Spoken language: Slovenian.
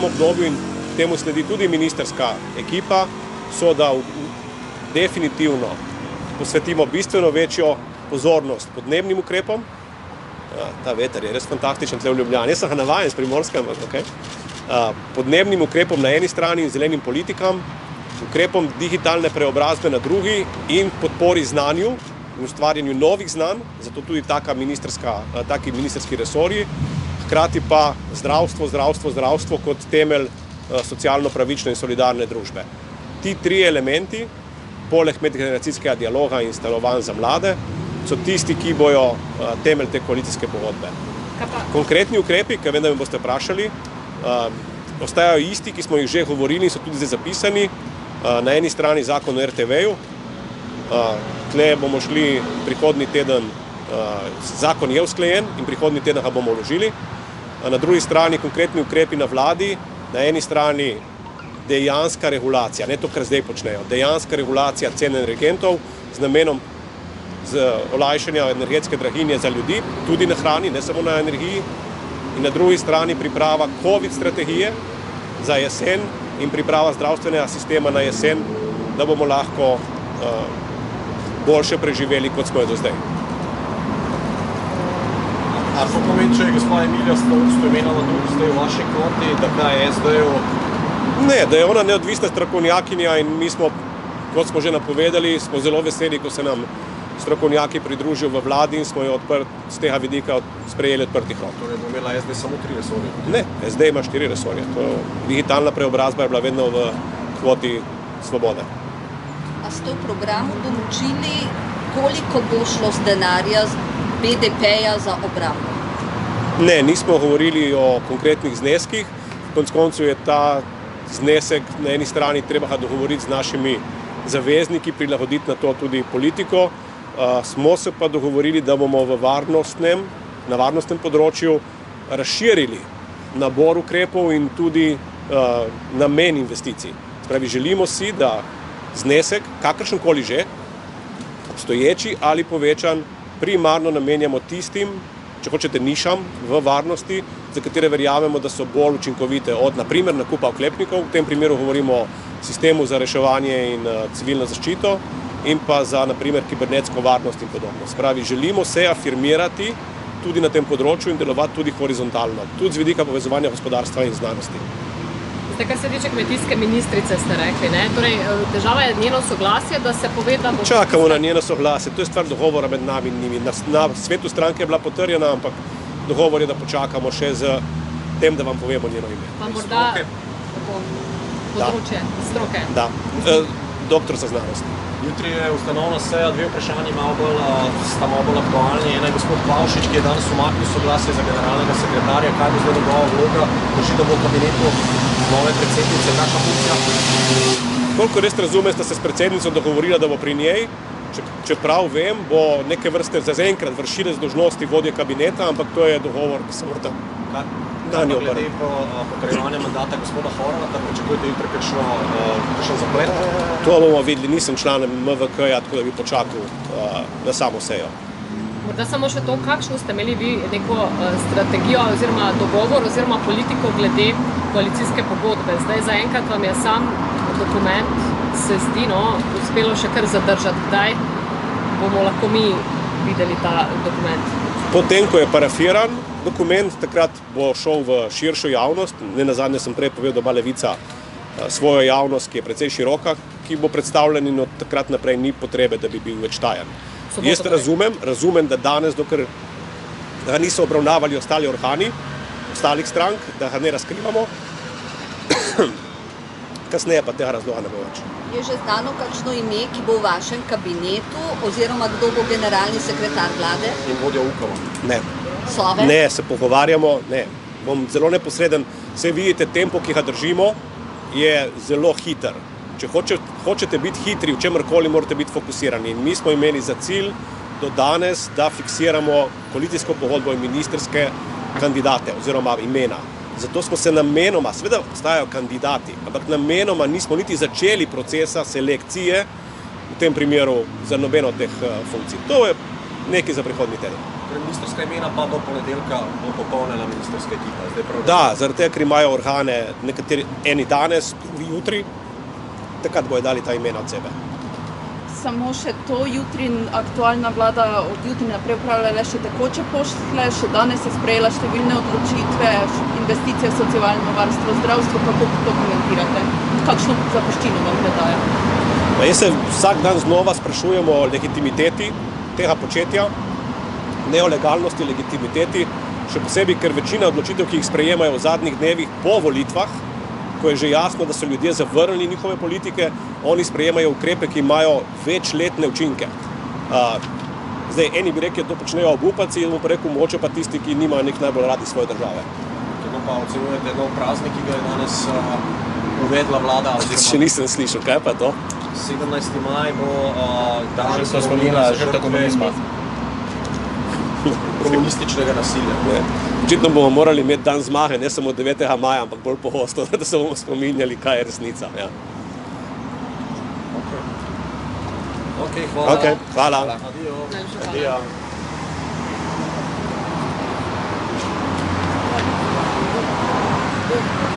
obdobju in temu sledi tudi ministerska ekipa, so da definitivno posvetimo bistveno večjo pozornost podnebnim ukrepom. Ta veter je res fantastičen tle v Ljubljani, jaz sem ga navajen s Primorske, ampak okay. Podnebnim ukrepom na eni strani in zelenim politikam, ukrepom digitalne preobrazbe na drugi in podpori znanju in ustvarjanju novih znanj, zato tudi taki ministerski resorji, hkrati pa zdravstvo kot temelj socialno pravične in solidarne družbe. Ti tri elementi, poleg medgeneracijskega dialoga in stanovanj za mlade, so tisti, ki bojo temelj te koalicijske pogodbe. Konkretni ukrepi, ki vem, da me boste vprašali, ostajajo isti, ki smo jih že govorili in so tudi zdaj zapisani. Na eni strani zakon o RTV-ju, tle bomo šli prihodnji teden, zakon je usklajen in prihodnji teden ga bomo vložili. Na drugi strani konkretni ukrepi na vladi, na eni strani dejanska regulacija, ne to, kar zdaj počnejo, dejanska regulacija cen energentov z namenom olajšanja energetske draginje za ljudi, tudi na hrani, ne samo na energiji, in na drugi strani priprava COVID strategije za jesen in priprava zdravstvenega sistema na jesen, da bomo lahko boljše preživeli, kot smo jo do zdaj. A to pomeni, če je gospa Emilija Stojmenova tudi zdaj v vaši kvoti, da kaj je SD-ju? Ne, da je ona neodvisna strokovnjakinja in mi smo, kot smo že napovedali, smo zelo veseli, ko se nam strokovnjaki pridružijo v vladi in smo jo z tega vidika sprejeli odprtih rok. Torej bo imela SD samo 3 resorje? Ne, SD ima 4 resorje. Digitalna preobrazba je bila vedno v kvoti Svobode. A ste v programu določili, koliko bo šlo z denarja z BDP-ja za obrambo? Ne, nismo govorili o konkretnih zneskih. Konec koncev je ta znesek na eni strani treba ga dogovoriti z našimi zavezniki, prilagoditi na to tudi politiko. Smo se pa dogovorili, da bomo na varnostnem področju razširili nabor ukrepov in tudi namen investicij. Spravi, želimo si, da znesek, kakršenkoli že, obstoječi ali povečan, primarno namenjamo tistim, če hočete nišam v varnosti, za katere verjamemo, da so bolj učinkovite od, na primer, nakupa oklepnikov, v tem primeru govorimo o sistemu za reševanje in civilno zaščito in pa za, na primer, kibernetsko varnost in podobno. Spravi, želimo se afirmirati tudi na tem področju in delovati tudi horizontalno, tudi z vidika povezovanja gospodarstva in znanosti. Zdaj, kar se tiče kmetijske ministrice, ste rekli, ne? Torej, težava je njeno soglasje, da se pove, da bo... Čakamo na njeno soglasje, to je stvar dogovora med nami in njimi. Na svetu stranke je bila potrjena, ampak dogovor je, da počakamo še z tem, da vam povemo njeno ime. Pa morda področje stroke? Da, doktor za znanost. Jutri je ustanovna seja, 2 vprašanji sta malo bolj aktualni. Ena je gospod Pavšič, ki je danes umaknil soglasje za generalnega sekretarja. Kaj bo zdaj njegova vloga? Drži, da bo v kabinetu nove predsednice, kakšna funkcija? Koliko res razume, sta se s predsednico dogovorila, da bo pri njej, čeprav vem, bo neke vrste zaenkrat vršilec dolžnosti vodje kabineta, ampak to je dogovor, ki se morda danjo obrne. Glede potrjevanja mandata gospoda Horvata, pričakujete jutri kakšen zaplet? To bomo videli, nisem član MVK-ja, tako da bi počakal na samo sejo. Morda samo še to, kakšno ste imeli vi neko strategijo oziroma dogovor oziroma politiko glede koalicijske pogodbe. Zdaj zaenkrat vam je sam dokument, se zdi, uspelo še kar zadržati. Kdaj bomo lahko mi videli ta dokument? Potem, ko je parafiran dokument, takrat bo šel v širšo javnost. Nenazadnje sem prej povedal, da ima Levica svojo javnost, ki je precej široka, ki bo predstavljen in od takrat naprej ni potrebe, da bi bil več tajen. Jaz razumem, da danes, dokler ga niso obravnavali ostali organi, ostalih strank, da ga ne razkrivamo, kasneje pa tega razloga ne bo več. Je že znano kakšno ime, ki bo v vašem kabinetu oziroma kdo bo generalni sekretar vlade? In vodja UKOM-a? Ne. Sove? Ne, se pogovarjamo, ne. Bom zelo neposreden. Vse vidite, tempo, ki ga držimo, je zelo hiter. Če hočete biti hitri, v čemerkoli morate biti fokusirani. In mi smo imeli za cilj do danes, da fiksiramo koalicijsko pogodbo in ministerske kandidate oziroma imena. Zato smo se namenoma, seveda obstajajo kandidati, ampak namenoma nismo niti začeli procesa selekcije, v tem primeru za nobeno od teh funkcij. To je nekaj za prihodnji teden. Ministrska imena pa do ponedeljka bo popolnjena ministrska ekipa. Zdaj prav Da, zaradi tega, ker imajo organe nekateri eni danes, drugi jutri, takrat bojo dali ta imena od sebe. Samo še to, jutri aktualna vlada od jutri naprej upravlja še tekoče posle, še danes je sprejela številne odločitve, investicije v socialno varstvo, zdravstvo, kako to komentirate? Kakšno zapuščino vam predaja? Jaz se vsak dan znova sprašujem o legitimiteti tega početja, ne o legalnosti, legitimiteti, še posebej, ker večina odločitev, ki jih sprejemajo v zadnjih dnevih po volitvah, ko je že jasno, da so ljudje zavrnili njihove politike, oni sprejemajo ukrepe, ki imajo večletne učinke. Zdaj, eni bi rekli, da to počnejo obupanci, jaz bom pa rekel, mogoče pa tisti, ki nimajo nek najbolj radi svoje države. Kako pa ocenjujete nov praznik, ki ga je danes uvedla vlada? Še nisem slišal, kaj pa to? 17. maj bo dan spomina žrtev komunizma. Komunističnega nasilja. Očitno bomo morali imeti dan zmage, ne samo 9. maja, ampak bolj pogosto, da se bomo spominjali, kaj je resnica. Ja. Ok, hvala. Hvala. Adijo. Najlepša hvala. Adijo.